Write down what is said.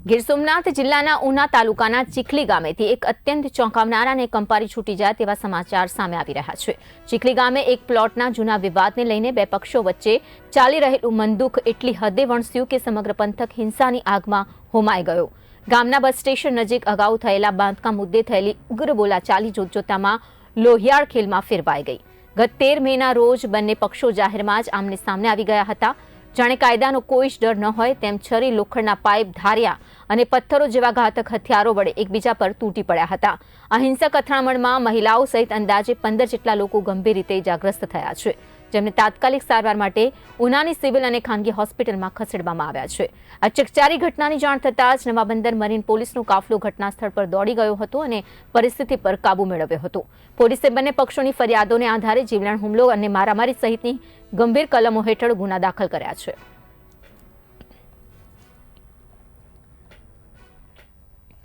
ગીર સોમનાથ જિલ્લાના ઉના તાલુકાના ચીખલી ગામેથી એક અત્યંત ચોંકાવનારા અને કંપારી છૂટી જાય તેવા સમાચાર સામે આવી રહ્યા છે। ચીખલી ગામે એક પ્લોટના જૂના વિવાદને લઈને બે પક્ષો વચ્ચે ચાલી રહેલું મનદુખ એટલી હદે વણસ્યું કે સમગ્ર પંથક હિંસાની આગમાં હોમાઈ ગયો। ગામના બસ સ્ટેશન નજીક અગાઉ થયેલા બાંધકામ મુદ્દે થયેલી ઉગ્ર બોલાચાલી જોતજોતામાં લોહિયાળ ખેલમાં ફેરવાઈ ગઈ। ગત 13 મેના રોજ બંને પક્ષો જાહેરમાં જ આમને સામને આવી ગયા હતા। જાણે કાયદાનો કોઈ જ ડર ન હોય તેમ છરી, લોખંડના પાઇપ, ધારિયા અને પથ્થરો જેવા ઘાતક હથિયારો વડે એકબીજા પર તૂટી પડ્યા હતા। આ હિંસક અથડામણમાં મહિલાઓ સહિત અંદાજે 15 જેટલા લોકો ગંભીર રીતે ઇજાગ્રસ્ત થયા છે, જેમને તાત્કાલિક સારવાર માટે ઉનાની સિવિલ અને ખાનગી હોસ્પિટલમાં ખસેડવામાં આવ્યા છે। આ ચકચારી ઘટનાની જાણ થતાં જ નવાબંદર મરીન પોલીસનો કાફલો ઘટના સ્થળ પર દોડી ગયો હતો અને પરિસ્થિતિ પર કાબુ મેળવ્યો હતો। પોલીસે બંને પક્ષોની ફરિયાદોને આધારે જીવલેણ હુમલો અને મારામારી સહિતની ગંભીર કલમો હેઠળ ગુના દાખલ કર્યા છે।